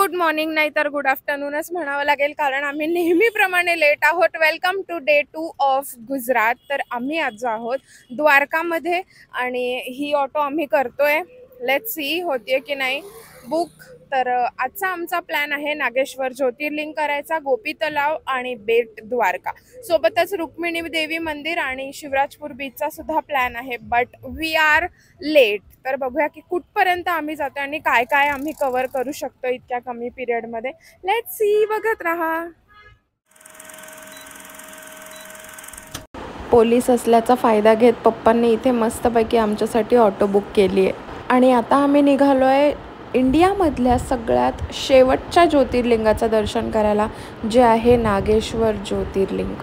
Good morning नाही तर good आफ्टरनूनच म्हणावं लागेल, कारण आम्ही नेहमीप्रमाणे लेट आहोत. Welcome to day 2 of Gujarat. तर आम्ही आज आहोत द्वारकामध्ये आणि ही ऑटो आम्ही करतोय. लेट्स सी होतीये की नाही बुक. तर आजचा आमचा प्लॅन आहे नागेश्वर ज्योतिर्लिंग करायचा, गोपी तलाव आणि बेट द्वारका, सोबतच रुक्मिणी देवी मंदिर आणि शिवराजपूर बीचचा सुद्धा प्लॅन आहे. But we are late. तर बघूया की कुठपर्यंत आम्ही जातो आणि काय काय आम्ही कव्हर करू शकतो इतक्या कमी पिरियडमध्ये. लेट्स सी, बघत राहा. पोलीस असल्याचा फायदा घेत पप्पांनी इथे मस्तपैकी आमच्यासाठी ऑटो बुक केली आहे आणि आता आम्ही निघालो आहे इंडियामधल्या सगळ्यात शेवटच्या ज्योतिर्लिंगाचं दर्शन करायला, जे आहे नागेश्वर ज्योतिर्लिंग.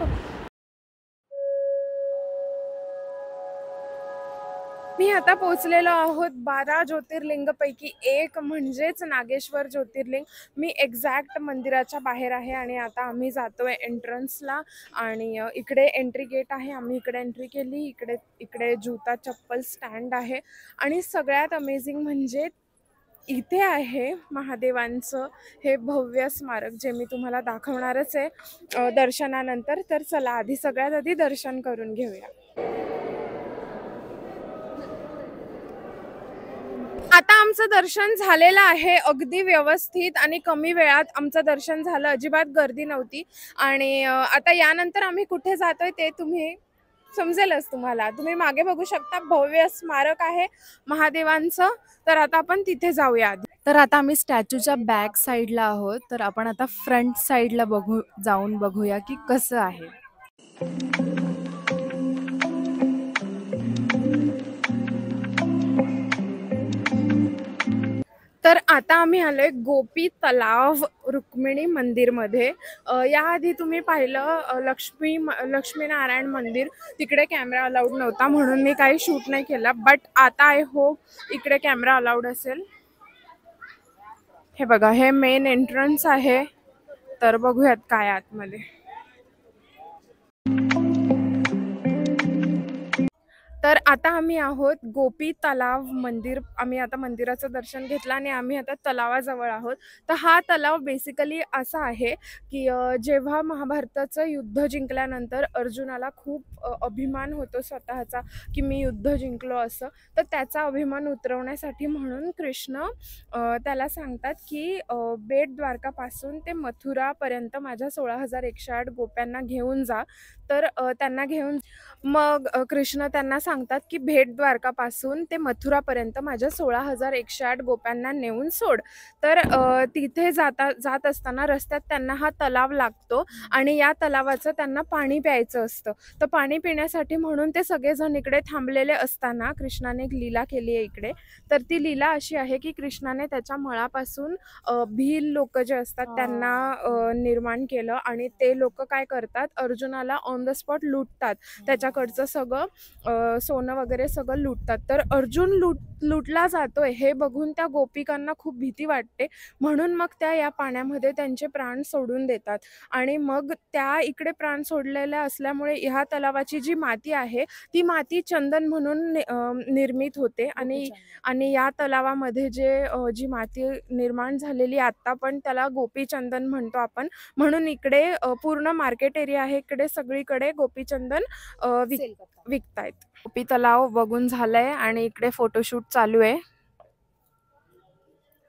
मी आता पोहोचलेलो आहोत 12 ज्योतिर्लिंगपैकी एक म्हणजेच नागेश्वर ज्योतिर्लिंग. मी एक्झॅक्ट मंदिराच्या बाहेर आहे आणि आता आम्ही जातोय एंट्रन्सला आणि इकडे एंट्री गेट आहे. आम्ही इकडे एंट्री केली. इकडे जुता चप्पल स्टँड आहे आणि सगळ्यात अमेझिंग म्हणजे इथे आहे महादेवांचं हे भव्य स्मारक, जे मी तुम्हाला दाखवणारच आहे दर्शनानंतर. तर चला सगळ्यात आधी दर्शन करून घेऊया. आता आमचं दर्शन झालेलं आहे अगदी व्यवस्थित आणि कमी वेळात आमचं दर्शन झालं. अजिबात गर्दी नव्हती. आणि आता यानंतर आम्ही कुठे जातोय ते तुम्ही समजेलच तुम्हाला. तुम्ही मागे बघू शकता, भव्य स्मारक आहे महादेवांचं. तर आता आपण तिथे जाऊया. तर आता आम्ही स्टॅच्यूच्या बॅक साईडला आहोत. तर आपण आता फ्रंट साईडला जाऊन बघूया की कसं आहे. तर आता आम्ही आलोय गोपी तलाव रुक्मिणी मंदिरमध्ये. याआधी तुम्ही पाहिलं लक्ष्मीनारायण मंदिर, तिकडे कॅमेरा अलाउड नव्हता म्हणून मी काही शूट नाही केला. बट आता आय होप इकडे कॅमेरा अलाउड असेल. हे बघा, हे मेन एंट्रन्स आहे. तर बघूयात काय आतमध्ये. तर आता आम्ही आहोत गोपी तलाव मंदिर. आम्ही आता मंदिराचं दर्शन घेतलं आणि आम्ही आता तलावाजवळ आहोत. तर हा तलाव बेसिकली असा आहे की जेव्हा महाभारताचं युद्ध जिंकल्यानंतर अर्जुनाला खूप अभिमान होतो स्वतःचा की मी युद्ध जिंकलो असं. तर त्याचा अभिमान उतरवण्यासाठी म्हणून कृष्ण त्याला सांगतात की बेट द्वारकापासून ते मथुरापर्यंत माझ्या 16,108 गोप्यांना घेऊन जा. तर त्यांना घेऊन मग कृष्ण त्यांना सांगतात की भेट द्वारकापासून ते मथुरापर्यंत माझ्या 16,108 गोप्यांना नेऊन सोड. तर तिथे जात असताना रस्त्यात त्यांना हा तलाव लागतो आणि या तलावाचं त्यांना पाणी प्यायचं असतं. तर पाणी पिण्यासाठी म्हणून ते सगळेजण इकडे थांबलेले असताना कृष्णाने एक लीला केली आहे इकडे. तर ती लीला अशी आहे की कृष्णाने त्याच्या मळापासून भील लोक जे असतात त्यांना निर्माण केलं आणि ते लोक काय करतात, अर्जुनाला ऑन द स्पॉट लुटतात. त्याच्याकडचं सगळं सोनं वगैरे सगळं लुटतात. तर अर्जुन लुटला जातोय हे बघून त्या गोपिकांना खूप भीती वाटते. म्हणून मग त्या या पाण्यामध्ये त्यांचे प्राण सोडून देतात. आणि मग त्या इकडे प्राण सोडलेल्या असल्यामुळे ह्या तलावाची जी माती आहे ती माती चंदन म्हणून निर्मित होते. आणि या तलावामध्ये जी माती निर्माण झालेली आत्ता पण त्याला गोपीचंदन म्हणतो आपण. म्हणून इकडे पूर्ण मार्केट एरिया आहे. इकडे सगळीकडे गोपीचंदन विकतायत. गोपी तलाव बघून झालंय आणि इकडे फोटोशूट चालू आहे.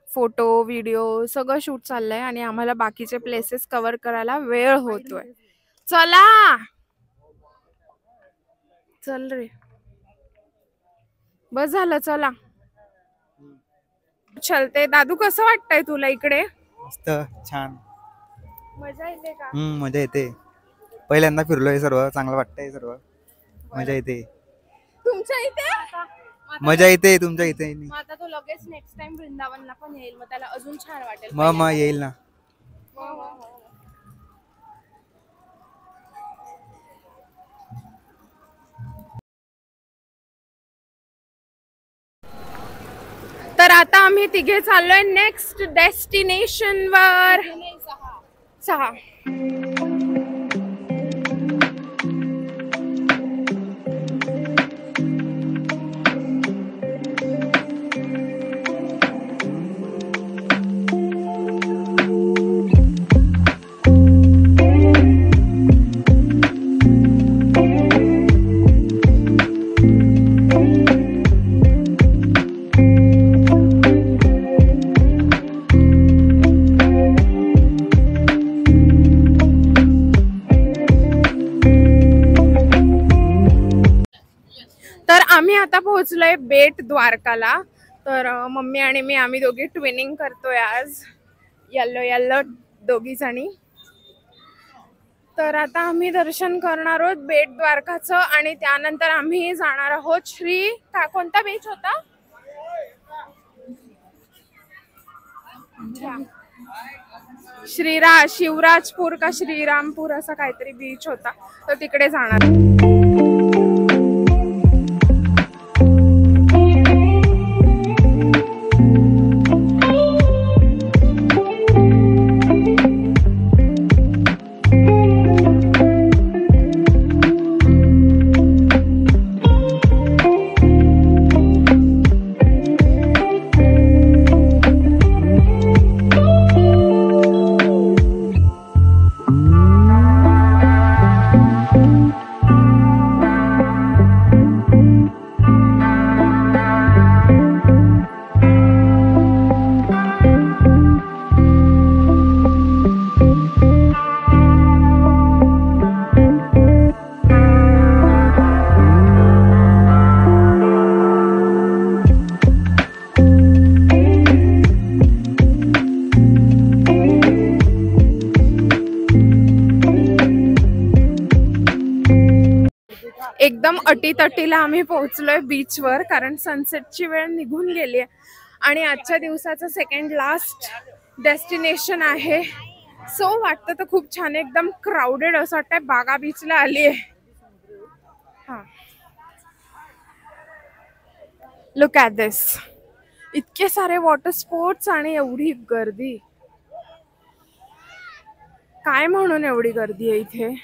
फोटो व्हिडिओ सगळं शूट चाललंय आणि आम्हाला बाकीचे प्लेसेस कव्हर करायला वेळ होतोय. चला चल रे, बस झालं, चला चलते. दादू, कसं वाटतंय तुला इकडे? मस्त, छान, मजा येते का? मजा येते. पहिल्यांदा फिरलोय, सर्व चांगलं वाटतंय, सर्व मजा येते. तुमच्या इथे मजा येते, तुमच्या इथे. आता तो लगेच नेक्स्ट टाइम वृंदावनला पण येईल, मग त्याला अजून छान वाटेल. मग येईल ना. तर आता आम्ही तिघे चाललोय नेक्स्ट डेस्टिनेशन वर. 6. आता पोहोचलोय बेट द्वारकाला. तर मम्मी आणि मी आम्ही दोघी ट्विनिंग करतोय आज, येल्लो येल्लो दोघी जणी. तर आता आम्ही दर्शन करणार आहोत बेट द्वारकाचं आणि त्यानंतर आम्ही जाणार आहोत कोणता बीच होता? शिवराजपूर का श्रीरामपूर असा काहीतरी बीच होता, तर तिकडे जाणार. एकदम अटीतटीला आम्ही पोहोचलोय बीचवर, कारण सनसेटची वेळ निघून गेली आहे आणि आजच्या दिवसाचं सेकंड लास्ट डेस्टिनेशन आहे. सो वाटतं तर खूप छान, एकदम क्राऊडेड असं वाटतंय बागा बीचला आली आहे. हा, लुक ॲट दिस, इतके सारे वॉटर स्पोर्ट्स आणि एवढी गर्दी. काय म्हणून एवढी गर्दी आहे इथे?